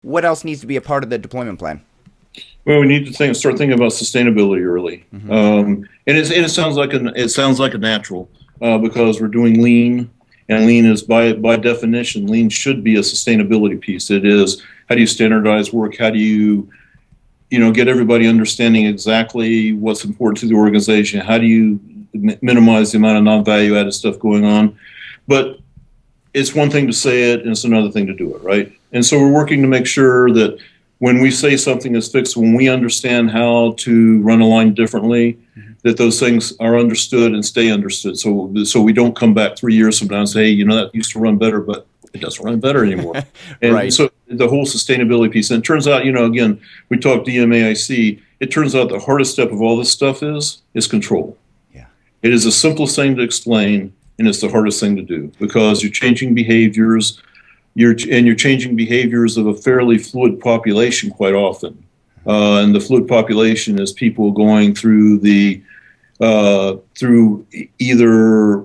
what else needs to be a part of the deployment plan? Well, we need to start thinking about sustainability early, and it sounds like a natural because we're doing lean, and lean is by definition, lean should be a sustainability piece. It is, how do you standardize work? How do you get everybody understanding exactly what's important to the organization? How do you minimize the amount of non-value added stuff going on? But it's one thing to say it, and it's another thing to do it, right? And so we're working to make sure that when we say something is fixed, when we understand how to run a line differently, that those things are understood and stay understood. So we don't come back 3 years from now and say, hey, that used to run better, but it doesn't run better anymore. And right. So the whole sustainability piece, and it turns out, again, we talk DMAIC, it turns out the hardest step of all this stuff is control. Yeah. It is the simplest thing to explain, and it's the hardest thing to do because you're changing behaviors, you're changing behaviors of a fairly fluid population quite often. And the fluid population is people going through through either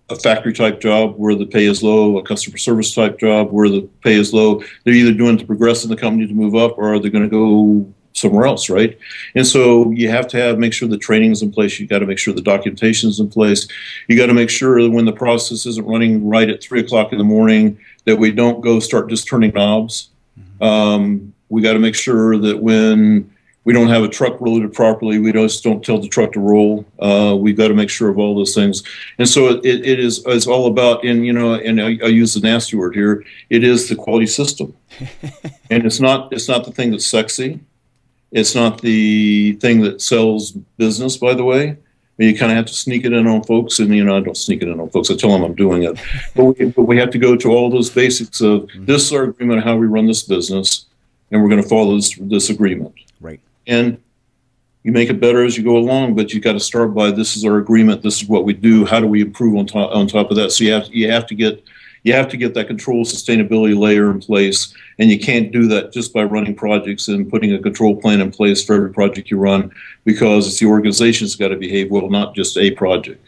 a factory type job where the pay is low, a customer service type job where the pay is low. They're either doing it to progress in the company to move up, or they're going to go somewhere else, right? And so you have to make sure the training is in place. You got to make sure the documentation is in place. You got to make sure that when the process isn't running right at 3 o'clock in the morning, that we don't go start just turning knobs. We got to make sure that when we don't have a truck loaded properly, we just don't tell the truck to roll. We've got to make sure of all those things. And so it's all about, and I use the nasty word here, it is the quality system. And it's not the thing that's sexy. It's not the thing that sells business, by the way. You kind of have to sneak it in on folks, and I don't sneak it in on folks. I tell them I'm doing it, but we have to go to all those basics of this is our agreement on how we run this business, and we're going to follow this agreement. Right. And you make it better as you go along, but you got to start by this is our agreement. This is what we do. How do we improve on top of that? So you have to get that control sustainability layer in place, and you can't do that just by running projects and putting a control plan in place for every project you run, because it's the organization's got to behave well, not just a project.